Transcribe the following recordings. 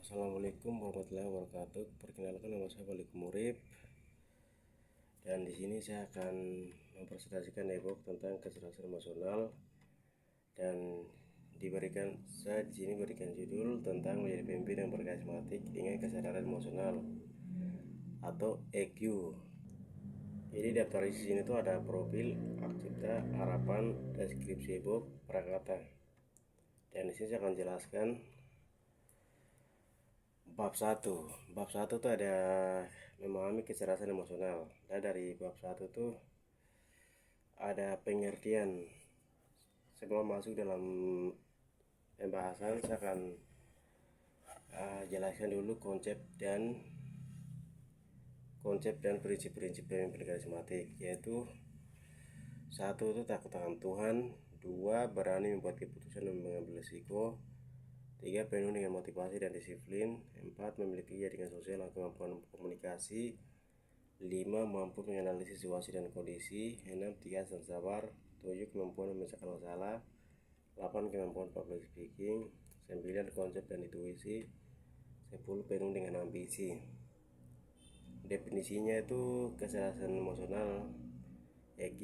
Assalamualaikum warahmatullahi wabarakatuh. Perkenalkan, nama saya Balik Murib, dan di sini saya akan mempresentasikan e-book tentang kecerdasan emosional, dan saya di sini berikan judul tentang menjadi pemimpin yang berkarismatik dengan kesadaran emosional atau EQ. Jadi daftar di sini tuh ada profil, hak cipta, harapan, deskripsi e-book, prakata. Dan di sini saya akan jelaskan bab 1. Bab 1 tuh ada memahami kecerdasan emosional. Dan dari bab 1 tuh ada pengertian. Sebelum masuk dalam pembahasan, saya akan jelaskan dulu konsep dan prinsip-prinsip pemimpin karismatik, yaitu 1 itu takut akan Tuhan, 2 berani membuat keputusan dan mengambil risiko, 3 penuh dengan motivasi dan disiplin, 4 memiliki jaringan sosial dan kemampuan komunikasi, 5 mampu menganalisis situasi dan kondisi, 6 tegas dan sabar, 7 kemampuan memecahkan masalah, 8 kemampuan public speaking, 9 konsep dan intuisi, 10 penuh dengan ambisi. Definisinya itu kecerdasan emosional EQ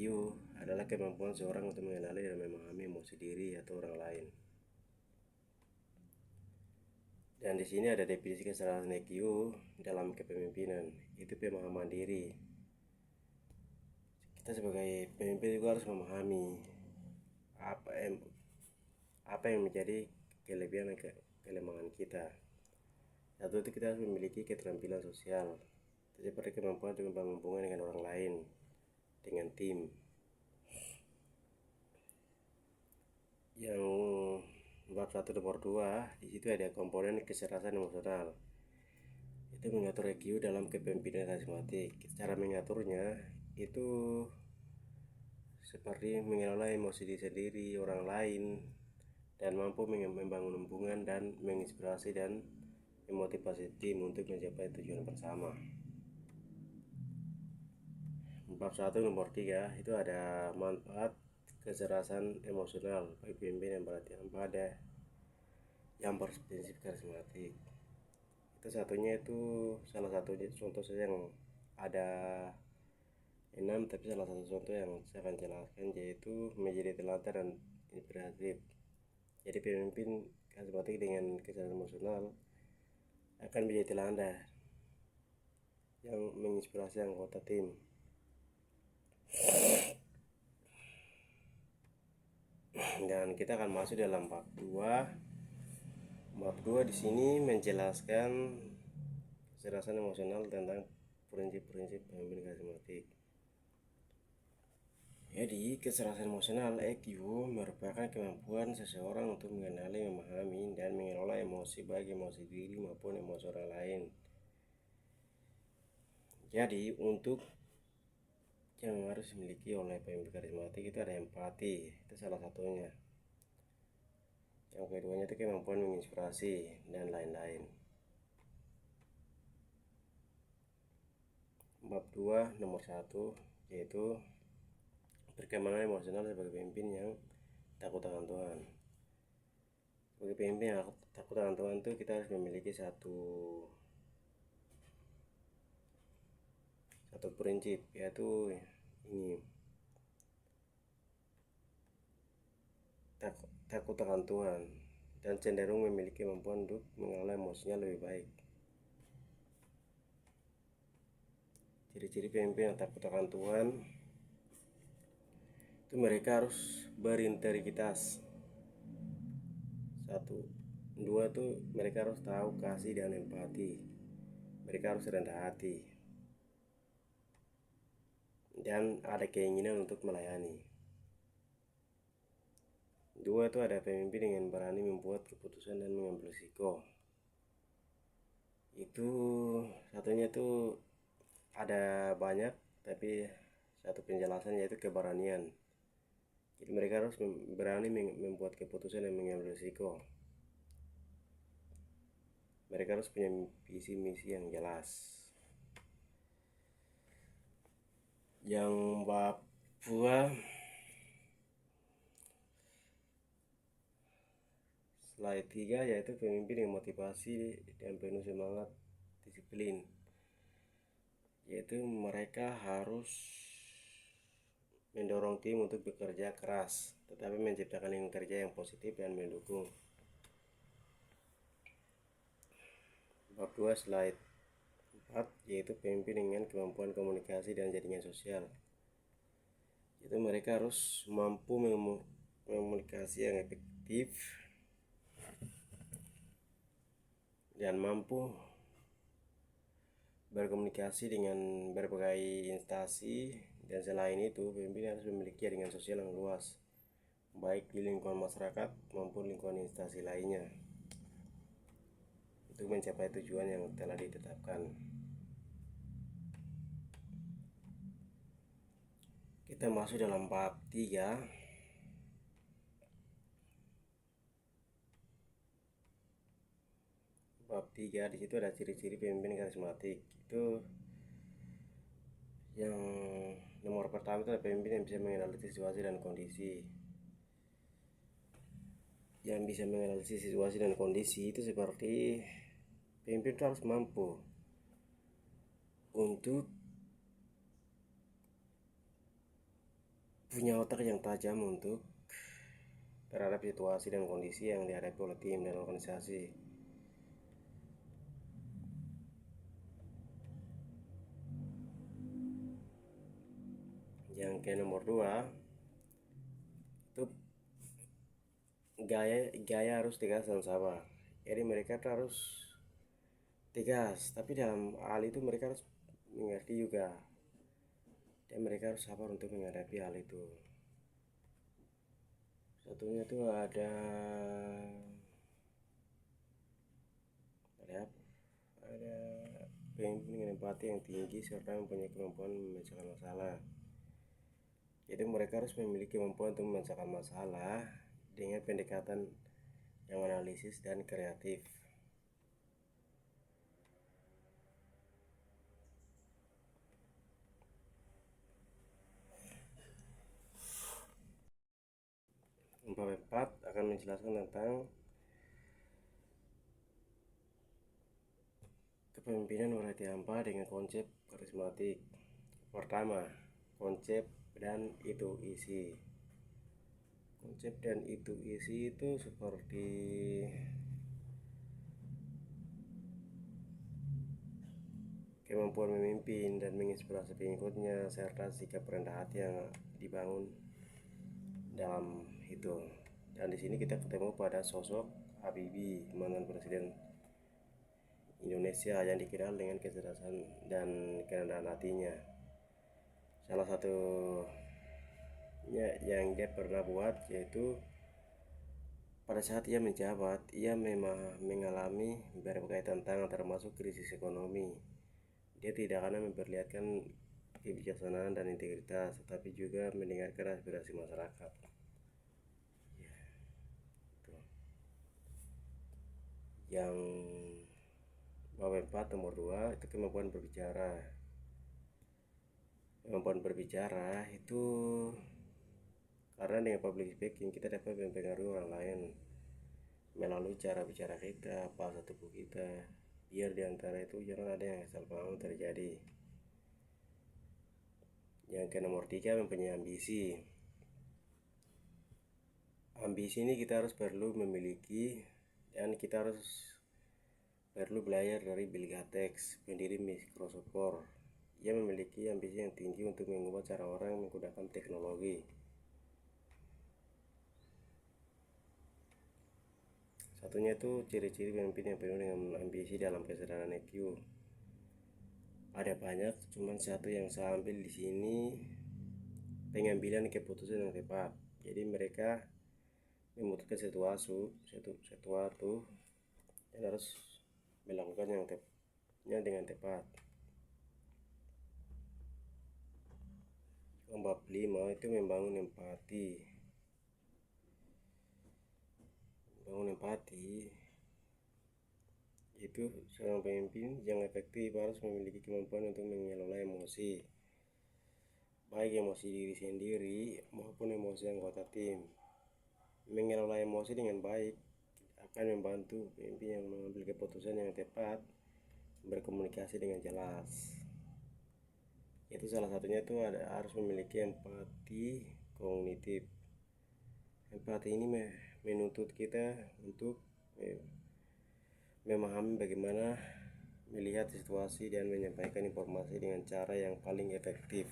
adalah kemampuan seorang untuk mengenali dan memahami emosi diri atau orang lain. Dan di sini ada definisi kecerdasan EQ dalam kepemimpinan, itu pemahaman diri. Kita sebagai pemimpin juga harus memahami apa yang menjadi kelebihan dan kelemahan kita. 1 itu kita harus memiliki keterampilan sosial, seperti kemampuan untuk membangun hubungan dengan orang lain, dengan tim. Yang bab 1 nomor 2, di situ ada komponen kecerdasan emosional. Itu mengatur EQ dalam kepemimpinan karismatik. Cara mengaturnya itu seperti mengelola emosi diri sendiri, orang lain, dan mampu membangun hubungan dan menginspirasi dan memotivasi tim untuk mencapai tujuan bersama. Bab 1 nomor 3 itu ada manfaat kecerdasan emosional bagi pemimpin yang berlatihan pada yang berprinsip karismatik. Itu satunya itu salah satunya contoh saja yang ada 6, tapi salah satu contoh yang saya akan jelaskan yaitu menjadi teladan dan inspiratif. Jadi pemimpin karismatik dengan kecerdasan emosional akan menjadi teladan yang menginspirasi anggota tim. Dan kita akan masuk dalam bab 2. Bab 2 di sini menjelaskan kecerdasan emosional tentang prinsip-prinsip pemimpin karismatik. Jadi, kecerdasan emosional EQ merupakan kemampuan seseorang untuk mengenali, memahami, dan mengelola emosi, baik emosi diri maupun emosi orang lain. Jadi, untuk yang harus dimiliki oleh pemimpin karismatik itu ada empati, itu salah satunya. Yang keduanya itu kemampuan menginspirasi dan lain-lain. Bab 2 nomor 1 yaitu perkembangan emosional sebagai pemimpin yang takut akan Tuhan. Sebagai pemimpin yang takut akan Tuhan itu kita harus memiliki satu prinsip, yaitu ini, takut akan Tuhan dan cenderung memiliki kemampuan untuk mengelola emosinya lebih baik. Ciri-ciri pemimpin yang takut akan Tuhan itu mereka harus berintegritas. 1, 2 tuh mereka harus tahu kasih dan empati. Mereka harus rendah hati dan ada keinginan untuk melayani. 2 itu ada pemimpin dengan berani membuat keputusan dan mengambil risiko. Itu satunya itu ada banyak, tapi satu penjelasan yaitu keberanian. Jadi mereka harus berani membuat keputusan dan mengambil risiko. Mereka harus punya visi misi yang jelas. Yang bab 2 slide 3 yaitu pemimpin yang motivasi dan penuh semangat disiplin, yaitu mereka harus mendorong tim untuk bekerja keras tetapi menciptakan lingkungan kerja yang positif dan mendukung. Bab 2 slide 4 yaitu pemimpin dengan kemampuan komunikasi dan jaringan sosial, yaitu mereka harus mampu komunikasi yang efektif dan mampu berkomunikasi dengan berbagai instansi, dan selain itu pemimpin harus memiliki jaringan sosial yang luas baik di lingkungan masyarakat maupun lingkungan instansi lainnya untuk mencapai tujuan yang telah ditetapkan. Kita masuk dalam bab 3. Bab 3 di situ ada ciri-ciri pemimpin karismatik. Itu yang nomor pertama itu adalah pemimpin yang bisa menganalisis situasi dan kondisi. Yang bisa menganalisis situasi dan kondisi itu seperti pemimpin itu harus mampu untuk punya otak yang tajam untuk terhadap situasi dan kondisi yang dihadapi oleh tim dan organisasi. Yang ke nomor 2 itu gaya harus tegas dan sabar. Jadi mereka harus tegas, tapi dalam hal itu mereka harus mengerti juga, dan mereka harus sabar untuk menghadapi hal itu. Satunya itu ada pemimpin dengan empati yang tinggi serta mempunyai kemampuan memecahkan masalah. Jadi mereka harus memiliki kemampuan untuk memecahkan masalah dengan pendekatan yang analisis dan kreatif. Bab 4 akan menjelaskan tentang kepemimpinan variasi hampa dengan konsep karismatik. Pertama, konsep dan itu isi. Konsep dan itu isi itu seperti kemampuan memimpin dan menginspirasi pengikutnya serta sikap rendah hati yang dibangun dalam itu. Dan di sini kita ketemu pada sosok Habibie, mantan presiden Indonesia yang dikenal dengan kecerdasan dan kerendahan hatinya. Salah satunya yang dia pernah buat yaitu pada saat ia menjabat, ia memang mengalami berbagai tantangan termasuk krisis ekonomi. Dia tidak hanya memperlihatkan kebijaksanaan dan integritas, tetapi juga mendengarkan aspirasi masyarakat. Yang bab 4 nomor 2 itu kemampuan berbicara. Kemampuan berbicara itu karena dengan public speaking kita dapat mempengaruhi orang lain melalui cara bicara kita, bahasa tubuh kita, biar diantara itu jangan ada yang kesalahpahaman terjadi. Yang ke nomor 3 mempunyai ambisi. Ambisi ini kita harus perlu memiliki, dan kita harus perlu belajar dari Bill Gates, pendiri Microsoft. Ia memiliki ambisi yang tinggi untuk mengubah cara orang menggunakan teknologi. Satunya itu ciri-ciri pemimpin yang penuh dengan ambisi dalam kesadaran EQ. Ada banyak, cuman satu yang saya ambil di sini, pengambilan keputusan yang tepat. Jadi mereka memutuskan sesuatu dan harus melakukan yang dengan tepat. Bab 5 itu membangun empati. Membangun empati itu seorang pemimpin yang efektif harus memiliki kemampuan untuk mengelola emosi, baik emosi diri sendiri maupun emosi anggota tim. Mengelola emosi dengan baik akan membantu pemimpin yang mengambil keputusan yang tepat, berkomunikasi dengan jelas. Itu salah satunya itu harus memiliki empati kognitif. Empati ini menuntut kita untuk memahami bagaimana melihat situasi dan menyampaikan informasi dengan cara yang paling efektif.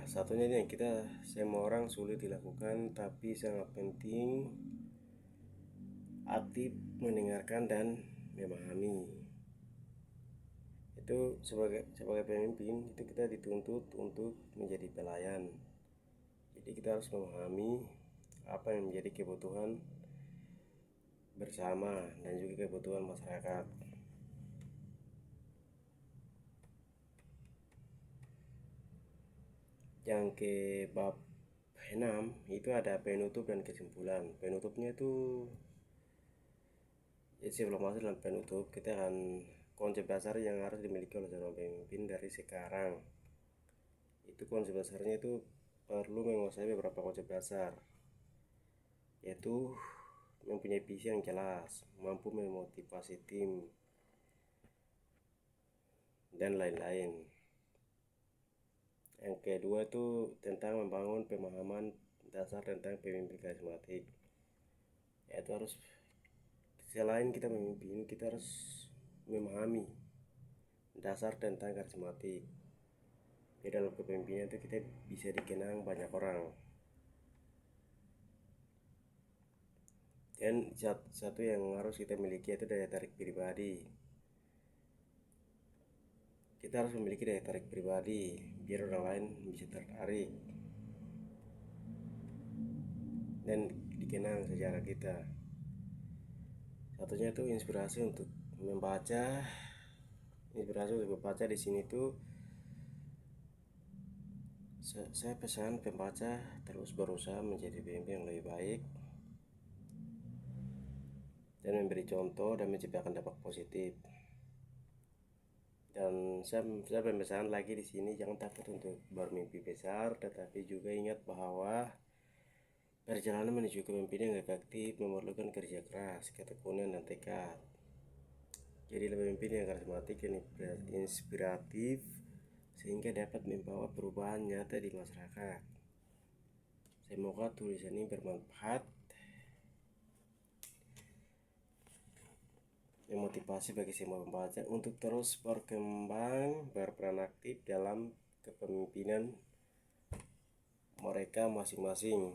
Satunya ini yang kita semua orang sulit dilakukan, tapi sangat penting aktif mendengarkan dan memahami. Itu sebagai pemimpin itu kita dituntut untuk menjadi pelayan. Jadi kita harus memahami apa yang menjadi kebutuhan bersama dan juga kebutuhan masyarakat. Yang ke bab 6 itu ada penutup dan kesimpulan. Penutupnya itu sebelum masuk dalam penutup, kita akan konsep dasar yang harus dimiliki oleh seorang pemimpin dari sekarang. Itu konsep dasarnya itu perlu menguasai beberapa konsep dasar, yaitu mempunyai visi yang jelas, mampu memotivasi tim, dan lain-lain. Yang kedua itu tentang membangun pemahaman dasar tentang pemimpin karismatik, yaitu harus selain kita memimpin, kita harus memahami dasar tentang karismatik. Di dalam kepemimpinan itu kita bisa dikenang banyak orang. Dan satu yang harus kita miliki itu daya tarik pribadi. Kita harus memiliki daya tarik pribadi biar orang lain bisa tertarik dan dikenang sejarah kita. Satunya itu inspirasi untuk membaca. Inspirasi untuk membaca di sini tuh saya pesan pembaca terus berusaha menjadi pemimpin yang lebih baik dan memberi contoh dan menciptakan dampak positif. Dan saya pemesan lagi di sini, jangan takut untuk bermimpi besar, tetapi juga ingat bahwa perjalanan menuju kepemimpinan yang efektif memerlukan kerja keras, ketekunan, dan tekad. Jadi pemimpin yang karismatik dan inspiratif sehingga dapat membawa perubahan nyata di masyarakat. Semoga tulisan ini bermanfaat, memotivasi bagi semua pembaca untuk terus berkembang, berperan aktif dalam kepemimpinan mereka masing-masing.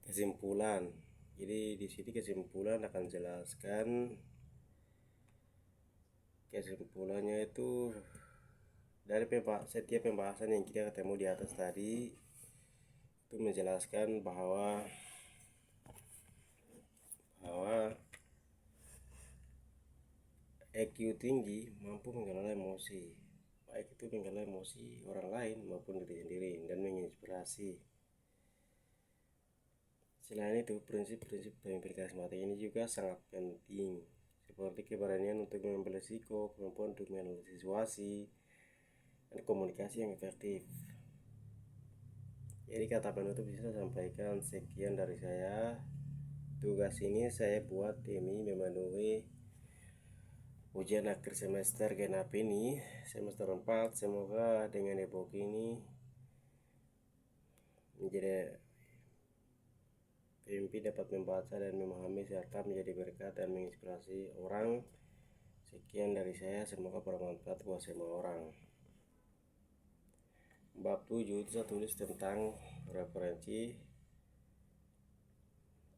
Kesimpulan. Jadi di sini kesimpulan akan jelaskan kesimpulannya itu dari setiap pembahasan yang kita ketemu di atas tadi itu menjelaskan bahwa EQ tinggi mampu mengelola emosi, baik itu mengelola emosi orang lain maupun diri sendiri dan menginspirasi. Selain itu, prinsip-prinsip pemimpin karismatik ini juga sangat penting, seperti keberanian untuk mengambil risiko, kemampuan untuk menganalisis situasi, dan komunikasi yang efektif. Jadi kata penutup bisa saya sampaikan sekian dari saya. Tugas ini saya buat demi memenuhi ujian akhir semester genap ini, semester 4. Semoga dengan ebook ini menjadi pemimpin dapat membaca dan memahami serta menjadi berkat dan menginspirasi orang. Sekian dari saya, semoga bermanfaat buat semua orang. Bab 7 itu saya tulis tentang referensi,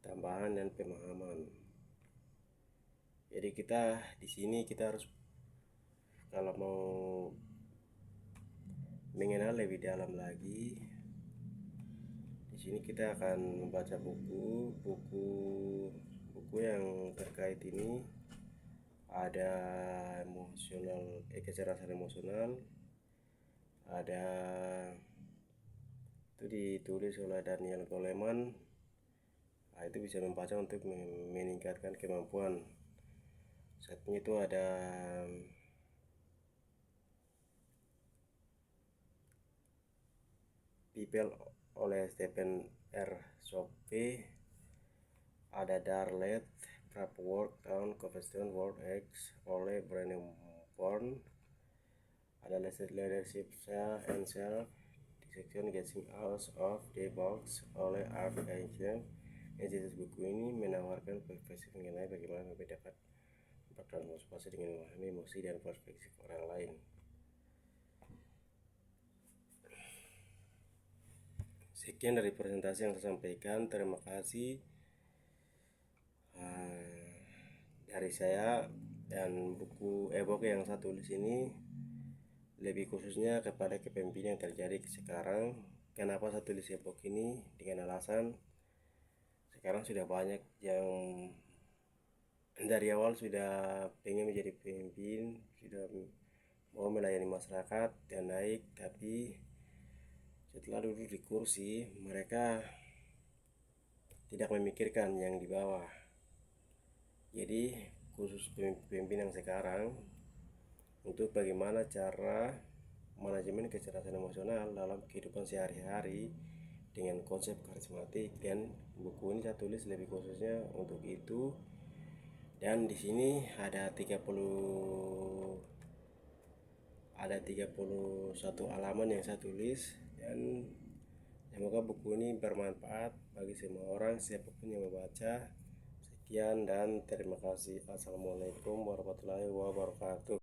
tambahan, dan pemahaman. Jadi kita di sini kita harus kalau mau mengenal lebih dalam lagi, di sini kita akan membaca buku yang terkait ini. Ada kecerdasan emosional, ada itu ditulis oleh Daniel Goleman. Itu bisa membaca untuk meningkatkan kemampuan Satunya itu ada People oleh Stephen R. Covey, ada Darlet, Work Town, Covestone, World X oleh Brené Brown, ada Leadership and Self Dissection Getting Out of the Box oleh Art Angel. Buku ini menawarkan perspektif mengenai bagaimana membedakan bertransformasi dengan memahami emosi dan perspektif orang lain. Sekian dari presentasi yang saya sampaikan. Terima kasih dari saya, dan buku e-book yang saya tulis ini lebih khususnya kepada kepemimpinan yang terjadi sekarang. Kenapa saya tulis e-book ini? Dengan alasan sekarang sudah banyak yang dari awal sudah pengen menjadi pemimpin, sudah mau melayani masyarakat dan naik, tapi setelah duduk di kursi mereka tidak memikirkan yang di bawah. Jadi khusus pemimpin yang sekarang, untuk bagaimana cara manajemen kecerdasan emosional dalam kehidupan sehari-hari dengan konsep karismatik, dan buku ini saya tulis lebih khususnya untuk itu. Dan di sini ada 31 halaman yang saya tulis, dan semoga buku ini bermanfaat bagi semua orang, siapapun yang membaca. Sekian dan terima kasih. Assalamualaikum warahmatullahi wabarakatuh.